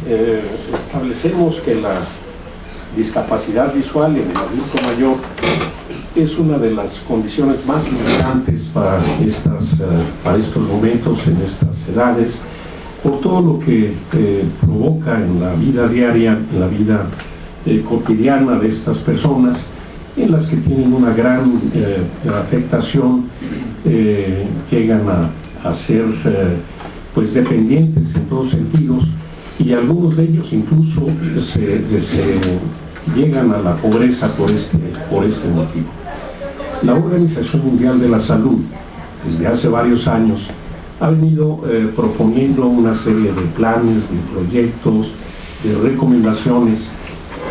establecemos que la discapacidad visual en el adulto mayor es una de las condiciones más limitantes para estos momentos, en estas edades, por todo lo que provoca en la vida diaria, en la vida cotidiana de estas personas, en las que tienen una gran afectación, llegan a ser pues dependientes en todos sentidos, y algunos de ellos incluso se llegan a la pobreza por este motivo. La Organización Mundial de la Salud, desde hace varios años, ha venido proponiendo una serie de planes, de proyectos, de recomendaciones,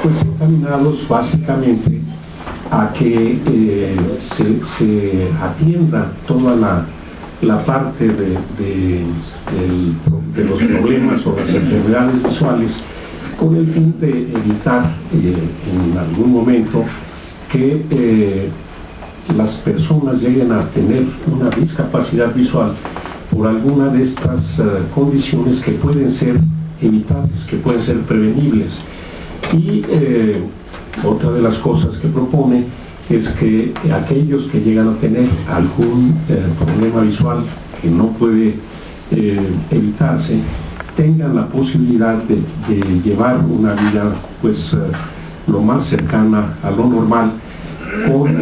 pues encaminados básicamente a que se atienda toda la parte de los problemas o las enfermedades visuales, con el fin de evitar en algún momento que las personas lleguen a tener una discapacidad visual por alguna de estas condiciones que pueden ser evitables, que pueden ser prevenibles. Y otra de las cosas que propone es que aquellos que llegan a tener algún problema visual que no puede evitarse, tengan la posibilidad de llevar una vida pues lo más cercana a lo normal, con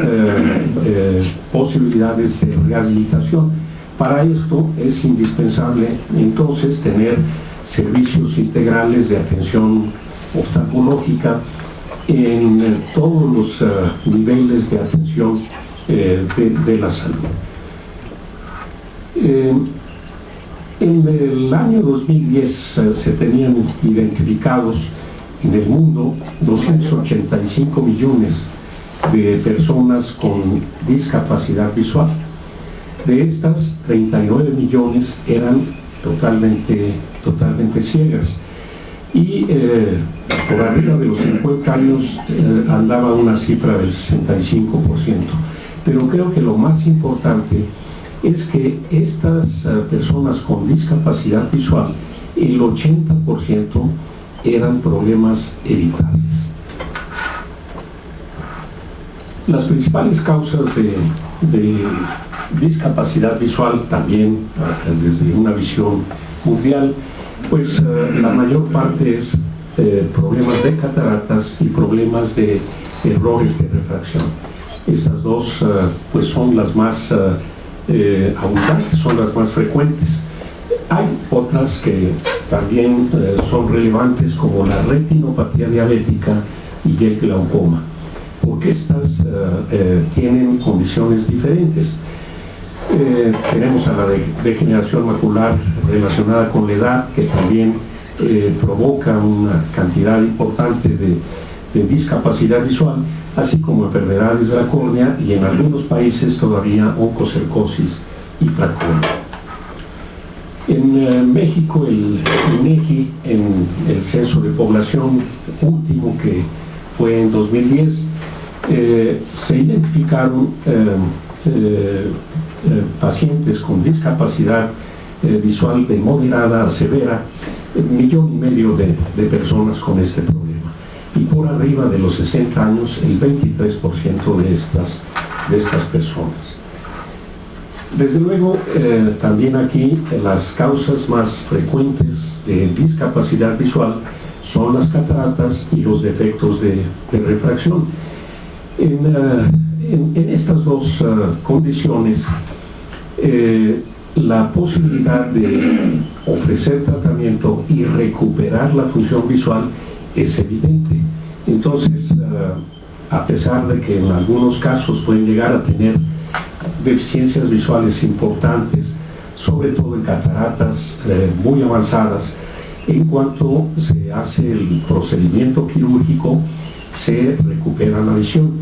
posibilidades de rehabilitación. Para esto es indispensable entonces tener servicios integrales de atención oftalmológica en todos los niveles de atención de la salud. En el año 2010 se tenían identificados en el mundo 285 millones de personas con discapacidad visual. De estas, 39 millones eran totalmente ciegas. Y por arriba de los 50 años andaba una cifra del 65%. Pero creo que lo más importante es que estas personas con discapacidad visual, el 80% eran problemas evitables. Las principales causas de discapacidad visual, también desde una visión mundial, pues la mayor parte es problemas de cataratas y problemas de errores de refracción. Estas dos pues son las más abundantes, son las más frecuentes. Hay otras que también son relevantes, como la retinopatía diabética y el glaucoma, porque estas tienen condiciones diferentes. Tenemos a la degeneración macular relacionada con la edad, que también provoca una cantidad importante de discapacidad visual, así como enfermedades de la córnea y en algunos países todavía oncocercosis y tracoma. En México, el INEGI, en el censo de población último, que fue en 2010, se identificaron pacientes con discapacidad visual de moderada a severa, 1,5 millones de personas con este problema. Y por arriba de los 60 años, el 23% de estas personas. Desde luego, también aquí las causas más frecuentes de discapacidad visual son las cataratas y los defectos de refracción. En estas dos condiciones, la posibilidad de ofrecer tratamiento y recuperar la función visual es evidente. Entonces, a pesar de que en algunos casos pueden llegar a tener deficiencias visuales importantes, sobre todo en cataratas muy avanzadas, en cuanto se hace el procedimiento quirúrgico, se recupera la visión.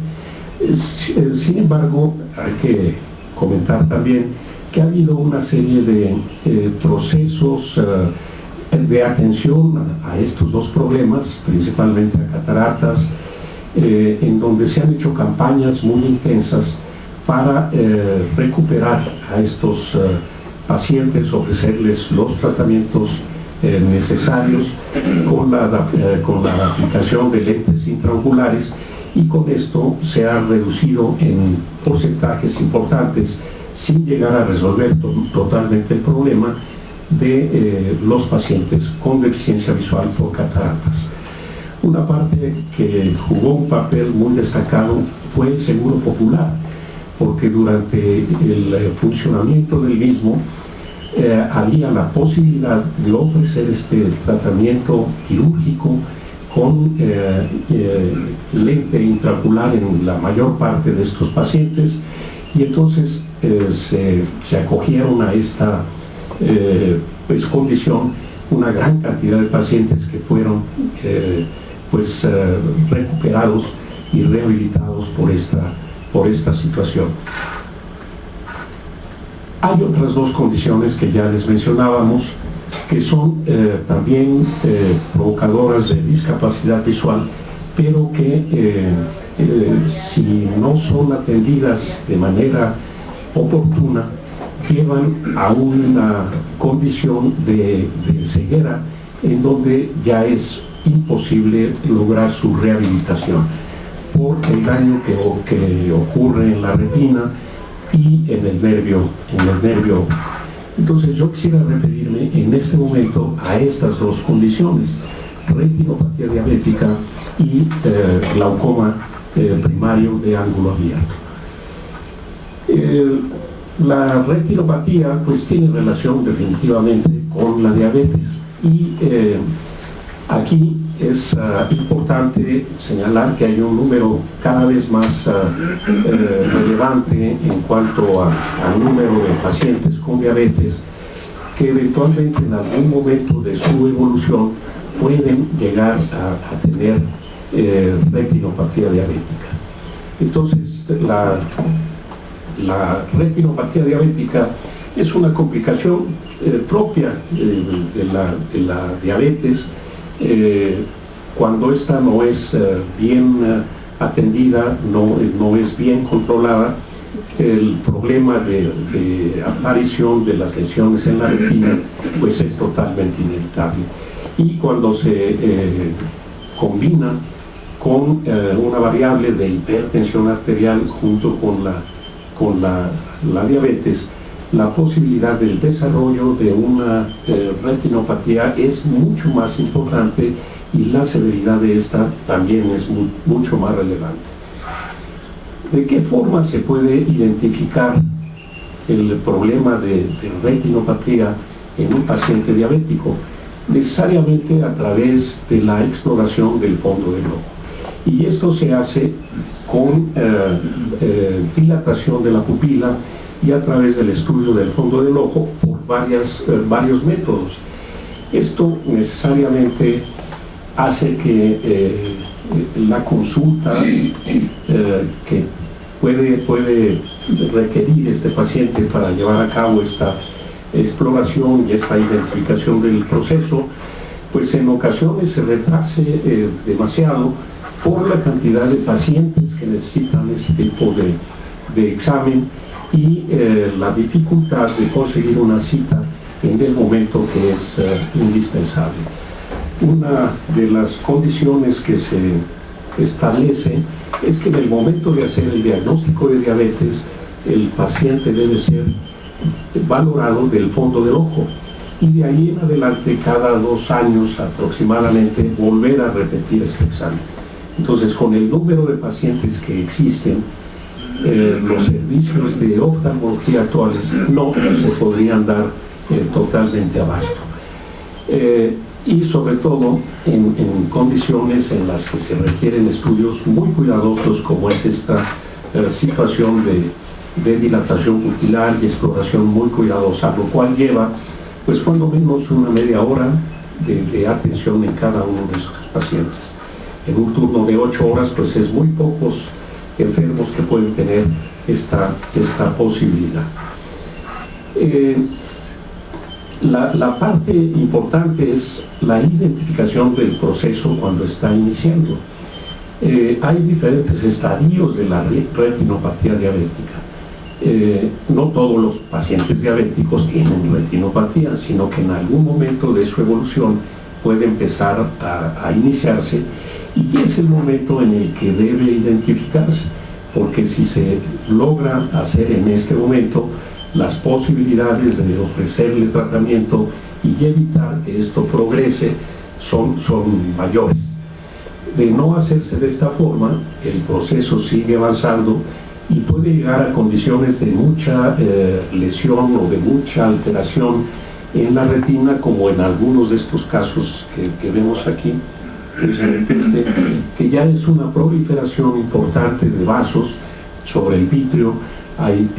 Sin embargo, hay que comentar también que ha habido una serie de procesos de atención a estos dos problemas, principalmente a cataratas, en donde se han hecho campañas muy intensas para recuperar a estos pacientes, ofrecerles los tratamientos necesarios con la aplicación de lentes intraoculares, y con esto se ha reducido en porcentajes importantes, sin llegar a resolver totalmente el problema de los pacientes con deficiencia visual por cataratas. Una parte que jugó un papel muy destacado fue el Seguro Popular, porque durante el funcionamiento del mismo había la posibilidad de ofrecer este tratamiento quirúrgico con lente intraocular en la mayor parte de estos pacientes, y entonces se acogieron a esta condición una gran cantidad de pacientes que fueron recuperados y rehabilitados por esta situación. Hay otras dos condiciones que ya les mencionábamos, que son también provocadoras de discapacidad visual, pero que si no son atendidas de manera oportuna, llevan a una condición de ceguera en donde ya es imposible lograr su rehabilitación por el daño que ocurre en la retina y en el nervio. Entonces yo quisiera referirme en este momento a estas dos condiciones: retinopatía diabética y glaucoma primario de ángulo abierto. La retinopatía pues tiene relación definitivamente con la diabetes, y aquí es importante señalar que hay un número cada vez más relevante en cuanto al número de pacientes con diabetes que eventualmente en algún momento de su evolución pueden llegar a tener retinopatía diabética. Entonces la retinopatía diabética es una complicación propia de la diabetes. Cuando esta no es bien atendida, no es bien controlada, el problema de aparición de las lesiones en la retina pues es totalmente inevitable. Y cuando se combina con una variable de hipertensión arterial junto con la diabetes, la posibilidad del desarrollo de una retinopatía es mucho más importante, y la severidad de esta también es mucho más relevante. ¿De qué forma se puede identificar el problema de retinopatía en un paciente diabético? Necesariamente a través de la exploración del fondo del ojo. Y esto se hace con dilatación de la pupila y a través del estudio del fondo del ojo por varios métodos. Esto necesariamente hace que la consulta que puede requerir este paciente para llevar a cabo esta exploración y esta identificación del proceso, pues en ocasiones se retrase demasiado por la cantidad de pacientes que necesitan este tipo de examen y la dificultad de conseguir una cita en el momento que es indispensable. Una de las condiciones que se establece es que en el momento de hacer el diagnóstico de diabetes, el paciente debe ser valorado del fondo del ojo, y de ahí en adelante cada 2 años aproximadamente volver a repetir este examen. Entonces, con el número de pacientes que existen, los servicios de oftalmología actuales no se podrían dar totalmente abasto. Y sobre todo en condiciones en las que se requieren estudios muy cuidadosos, como es esta situación de dilatación pupilar y exploración muy cuidadosa, lo cual lleva pues cuando menos una media hora de atención en cada uno de estos pacientes. En un turno de 8 horas pues es muy pocos enfermos que pueden tener esta posibilidad. La parte importante es la identificación del proceso cuando está iniciando. Hay diferentes estadios de la retinopatía diabética. no todos los pacientes diabéticos tienen retinopatía, sino que en algún momento de su evolución puede empezar a iniciarse, y es el momento en el que debe identificarse, porque si se logra hacer en este momento, las posibilidades de ofrecerle tratamiento y evitar que esto progrese son mayores. De no hacerse de esta forma, el proceso sigue avanzando y puede llegar a condiciones de mucha lesión o de mucha alteración en la retina, como en algunos de estos casos que vemos aquí, que ya es una proliferación importante de vasos sobre el vítreo, hay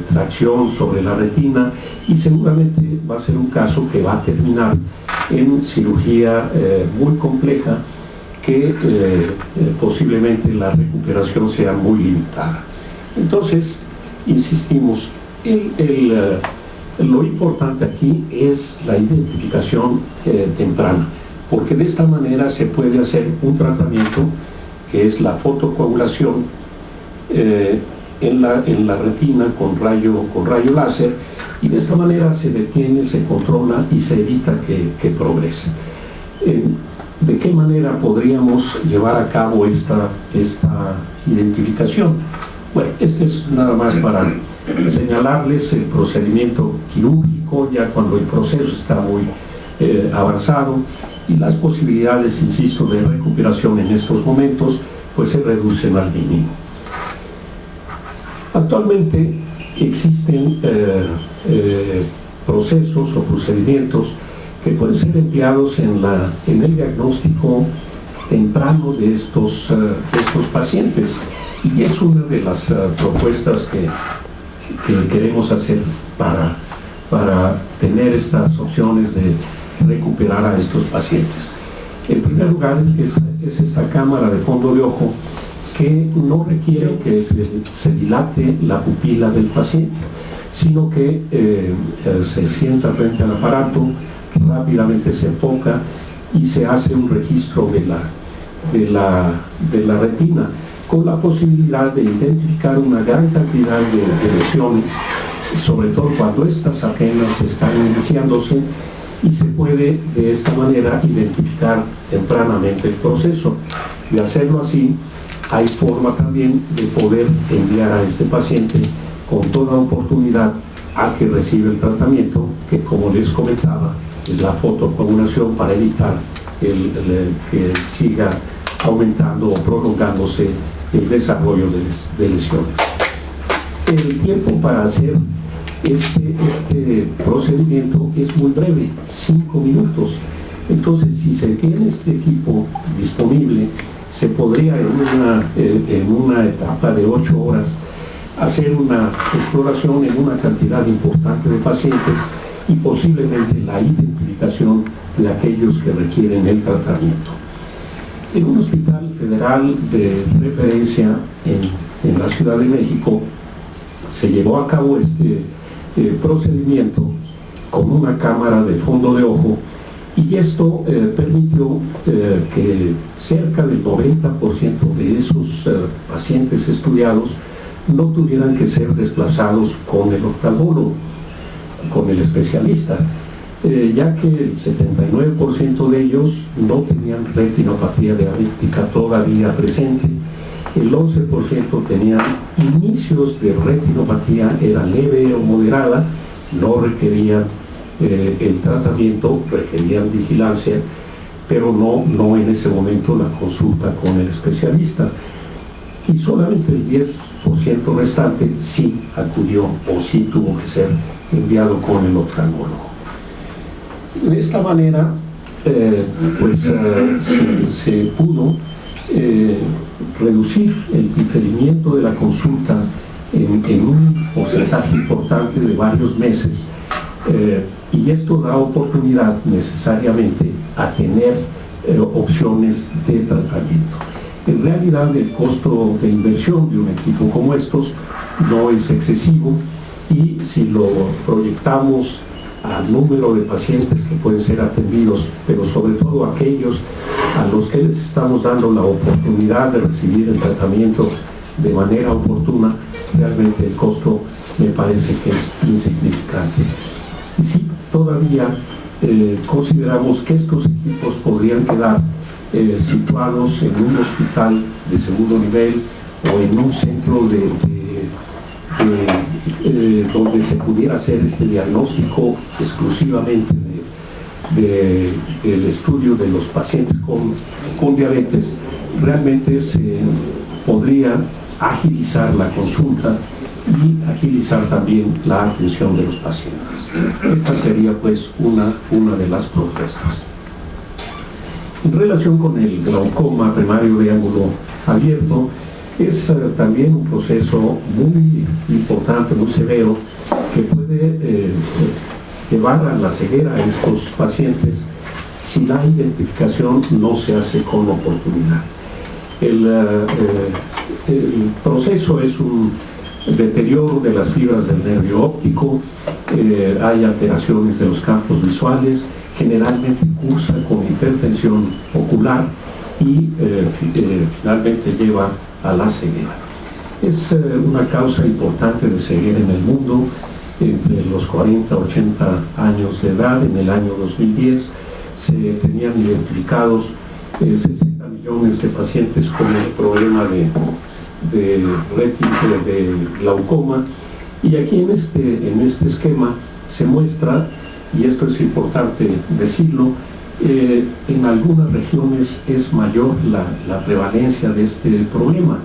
tracción sobre la retina, y seguramente va a ser un caso que va a terminar en cirugía muy compleja, que posiblemente la recuperación sea muy limitada. Entonces, insistimos, lo importante aquí es la identificación temprana, porque de esta manera se puede hacer un tratamiento que es la fotocoagulación en la retina con rayo láser, y de esta manera se detiene, se controla y se evita que progrese. ¿De qué manera podríamos llevar a cabo esta identificación? Bueno, este es nada más para señalarles el procedimiento quirúrgico, ya cuando el proceso está muy avanzado, y las posibilidades, insisto, de recuperación en estos momentos pues se reducen al mínimo. Actualmente existen procesos o procedimientos que pueden ser empleados en el diagnóstico temprano de estos pacientes, y es una de las propuestas que queremos hacer para tener estas opciones de recuperar a estos pacientes. En primer lugar es esta cámara de fondo de ojo, que no requiere que se dilate la pupila del paciente, sino que se sienta frente al aparato, rápidamente se enfoca y se hace un registro de la retina, con la posibilidad de identificar una gran cantidad de lesiones, sobre todo cuando estas apenas están iniciándose, y se puede de esta manera identificar tempranamente el proceso. De hacerlo así, hay forma también de poder enviar a este paciente con toda oportunidad a que reciba el tratamiento, que, como les comentaba, es la fotocoagulación, para evitar que siga aumentando o prolongándose el desarrollo de lesiones. El tiempo para hacer este procedimiento es muy breve, 5 minutos. Entonces, si se tiene este equipo disponible, se podría en una etapa de 8 horas hacer una exploración en una cantidad importante de pacientes, y posiblemente la identificación de aquellos que requieren el tratamiento. En un hospital federal de referencia en la Ciudad de México se llevó a cabo este procedimiento con una cámara de fondo de ojo, y esto permitió que cerca del 90% de esos pacientes estudiados no tuvieran que ser desplazados con el oftalmólogo, con el especialista, ya que el 79% de ellos no tenían retinopatía diabética todavía presente, el 11% tenían inicios de retinopatía, era leve o moderada, no requerían el tratamiento, requerían vigilancia, pero no en ese momento la consulta con el especialista, y solamente el 10% restante sí acudió o sí tuvo que ser enviado con el oftalmólogo. De esta manera se pudo reducir el diferimiento de la consulta en un porcentaje importante de varios meses, y esto da oportunidad necesariamente a tener opciones de tratamiento. En realidad, el costo de inversión de un equipo como estos no es excesivo, y si lo proyectamos al número de pacientes que pueden ser atendidos, pero sobre todo aquellos a los que les estamos dando la oportunidad de recibir el tratamiento de manera oportuna, realmente el costo me parece que es insignificante. Y sí, todavía consideramos que estos equipos podrían quedar situados en un hospital de segundo nivel o en un centro donde se pudiera hacer este diagnóstico exclusivamente del estudio de los pacientes con diabetes. Realmente se podría agilizar la consulta y agilizar también la atención de los pacientes. Esta sería pues una de las propuestas. En relación con el glaucoma primario de ángulo abierto, es también un proceso muy importante, muy severo, que puede llevar a la ceguera a estos pacientes si la identificación no se hace con oportunidad. El proceso es un deterioro de las fibras del nervio óptico, hay alteraciones de los campos visuales, generalmente cursa con hipertensión ocular y finalmente lleva a la ceguera. Es una causa importante de ceguera en el mundo. Entre los 40 y 80 años de edad, en el año 2010, se tenían identificados 60 millones de pacientes con el problema de glaucoma. Y aquí en este esquema se muestra, y esto es importante decirlo, en algunas regiones es mayor la prevalencia de este problema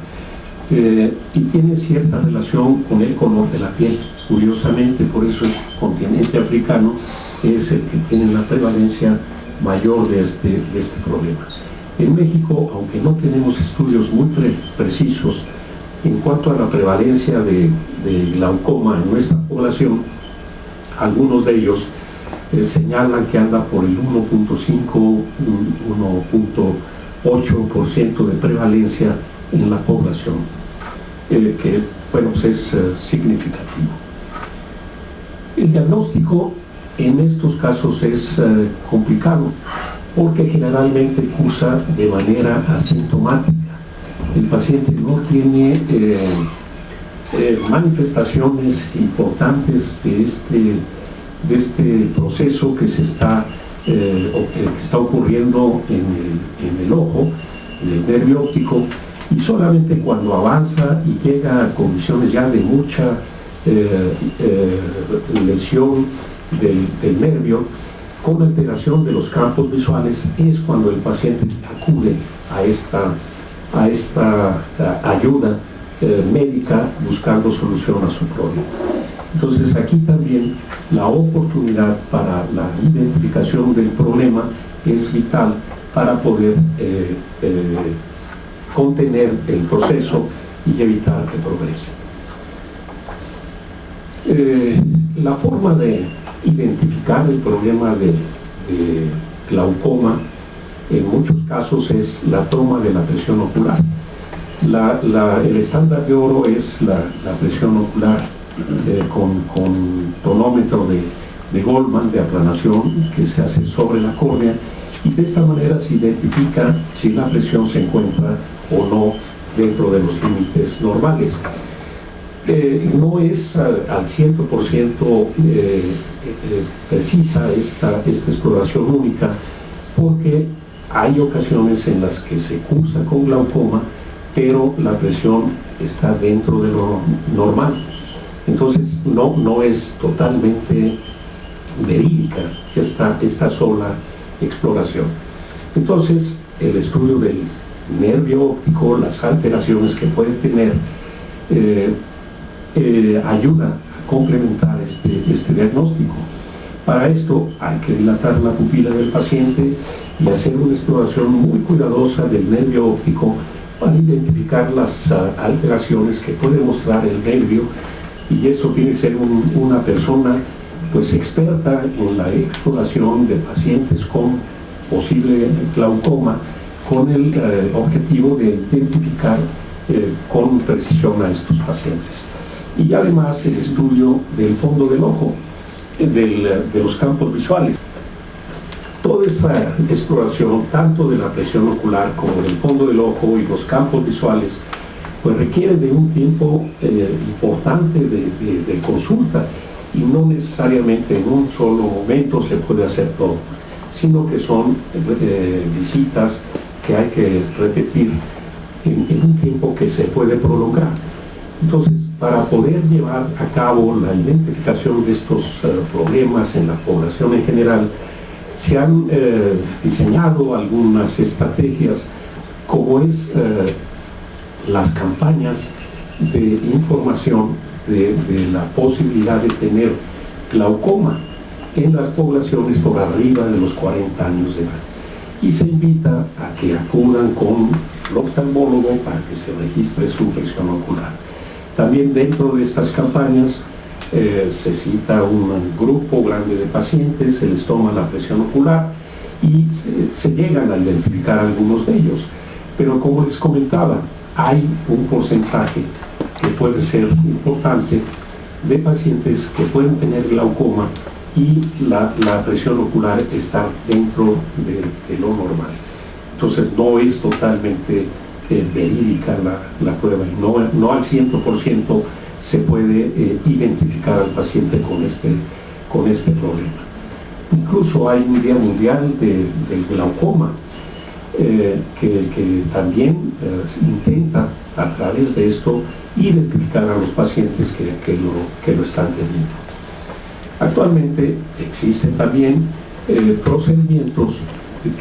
y tiene cierta relación con el color de la piel. Curiosamente, por eso el continente africano es el que tiene la prevalencia mayor de este problema. En México, aunque no tenemos estudios muy precisos en cuanto a la prevalencia de glaucoma en nuestra población, algunos de ellos señalan que anda por el 1.5, 1.8% de prevalencia en la población, que bueno, pues es significativo. El diagnóstico en estos casos es complicado porque generalmente cursa de manera asintomática. El paciente no tiene manifestaciones importantes de este proceso que está ocurriendo en el ojo, en el nervio óptico, y solamente cuando avanza y llega a condiciones ya de mucha lesión del nervio, con alteración de los campos visuales, es cuando el paciente acude a esta ayuda médica buscando solución a su problema. Entonces aquí también la oportunidad para la identificación del problema es vital para poder contener el proceso y evitar que progrese. La forma de identificar el problema de glaucoma en muchos casos es la toma de la presión ocular. El estándar de oro es la presión ocular con tonómetro de Goldman, de aplanación, que se hace sobre la córnea, y de esta manera se identifica si la presión se encuentra o no dentro de los límites normales. No es al 100% precisa esta exploración única, porque hay ocasiones en las que se cursa con glaucoma, pero la presión está dentro de lo normal. Entonces no es totalmente verídica esta sola exploración. Entonces el estudio del nervio óptico, las alteraciones que puede tener, ayuda a complementar este diagnóstico. Para esto hay que dilatar la pupila del paciente y hacer una exploración muy cuidadosa del nervio óptico para identificar las alteraciones que puede mostrar el nervio, y eso tiene que ser una persona pues experta en la exploración de pacientes con posible glaucoma, con el objetivo de identificar con precisión a estos pacientes. Y además el estudio del fondo del ojo, de los campos visuales. Toda esa exploración, tanto de la presión ocular como del fondo del ojo y los campos visuales, pues requiere de un tiempo importante de consulta, y no necesariamente en un solo momento se puede hacer todo, sino que son visitas que hay que repetir en un tiempo que se puede prolongar. Entonces, para poder llevar a cabo la identificación de estos problemas en la población en general, se han diseñado algunas estrategias, como es las campañas de información de la posibilidad de tener glaucoma en las poblaciones por arriba de los 40 años de edad. Y se invita a que acudan con el oftalmólogo para que se registre su presión ocular. También dentro de estas campañas se cita un grupo grande de pacientes, se les toma la presión ocular y se llegan a identificar algunos de ellos. Pero como les comentaba, hay un porcentaje que puede ser importante de pacientes que pueden tener glaucoma y la presión ocular está dentro de lo normal. Entonces no es totalmente verídica la prueba, y no al 100% se puede identificar al paciente con este problema. Incluso hay un Día Mundial del Glaucoma que también intenta a través de esto identificar a los pacientes que lo están teniendo. Actualmente existen también procedimientos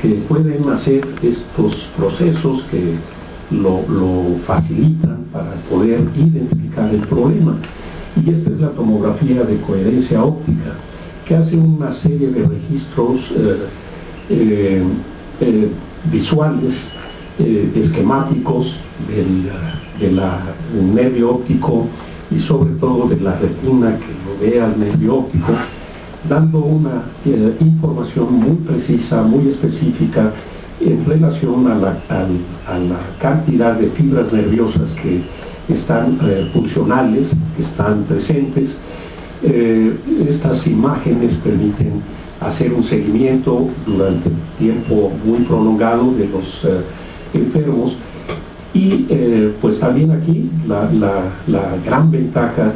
que pueden hacer estos procesos, que lo facilitan para poder identificar el problema. Y esta es la tomografía de coherencia óptica, que hace una serie de registros visuales, esquemáticos del nervio óptico y sobre todo de la retina que rodea al nervio óptico, dando una información muy precisa, muy específica en relación a la cantidad de fibras nerviosas que están funcionales, que están presentes. Estas imágenes permiten hacer un seguimiento durante un tiempo muy prolongado de los enfermos, y pues también aquí la gran ventaja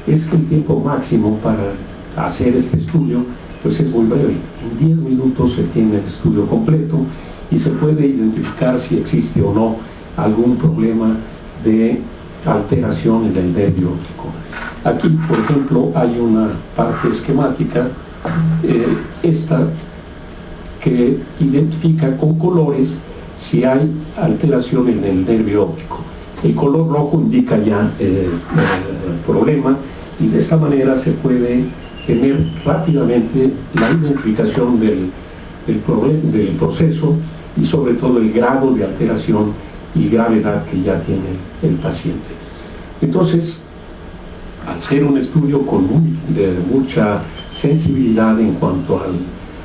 es que el tiempo máximo para hacer este estudio pues es muy breve. En 10 minutos se tiene el estudio completo y se puede identificar si existe o no algún problema de alteración en el nervio óptico. Aquí, por ejemplo, hay una parte esquemática, esta, que identifica con colores si hay alteración en el nervio óptico. El color rojo indica ya el problema, y de esta manera se puede tener rápidamente la identificación del proceso y sobre todo el grado de alteración y gravedad que ya tiene el paciente. Entonces, al ser un estudio con mucha sensibilidad en cuanto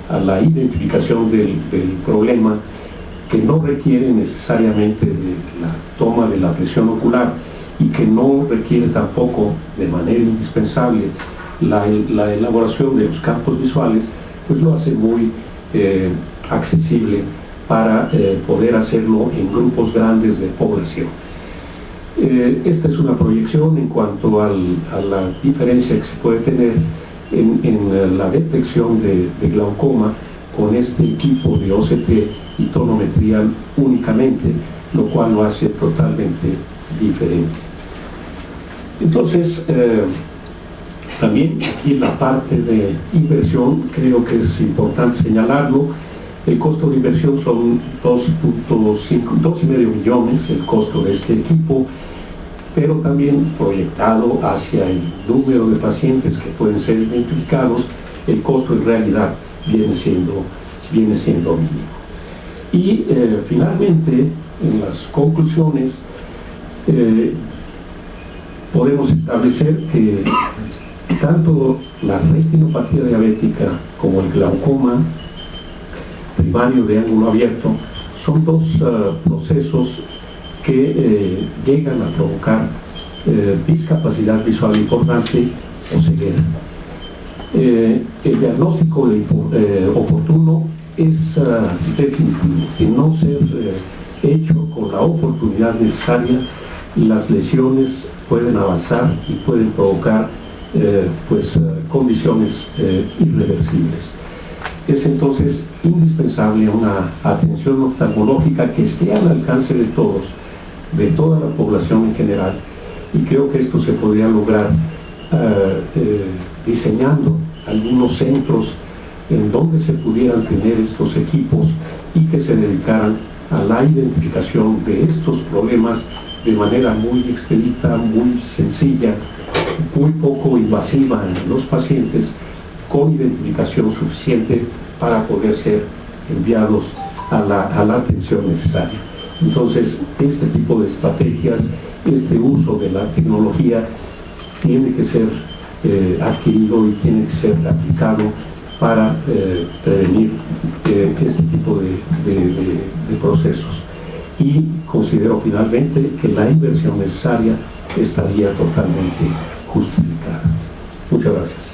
a la identificación del problema, que no requiere necesariamente de la toma de la presión ocular y que no requiere tampoco de manera indispensable la elaboración de los campos visuales, pues lo hace muy accesible para poder hacerlo en grupos grandes de población. Esta es una proyección en cuanto a la diferencia que se puede tener en la detección de glaucoma con este equipo de OCT y tonometría únicamente, lo cual lo hace totalmente diferente. Entonces, también aquí la parte de inversión, creo que es importante señalarlo. El costo de inversión son 2,5 millones el costo de este equipo, pero también proyectado hacia el número de pacientes que pueden ser identificados, el costo en realidad viene siendo mínimo. Y finalmente, en las conclusiones, podemos establecer que tanto la retinopatía diabética como el glaucoma primario de ángulo abierto son dos procesos que llegan a provocar discapacidad visual importante o ceguera. El diagnóstico oportuno es definitivo, y no ser hecho con la oportunidad necesaria las lesiones pueden avanzar y pueden provocar condiciones irreversibles. Es entonces indispensable una atención oftalmológica que esté al alcance de todos, de toda la población en general, y creo que esto se podría lograr diseñando algunos centros en donde se pudieran tener estos equipos y que se dedicaran a la identificación de estos problemas de manera muy expedita, muy sencilla, muy poco invasiva en los pacientes, con identificación suficiente para poder ser enviados a la atención necesaria. Entonces, este tipo de estrategias, este uso de la tecnología tiene que ser adquirido y tiene que ser aplicado para prevenir este tipo de procesos. Y considero finalmente que la inversión necesaria estaría totalmente justificada. Muchas gracias.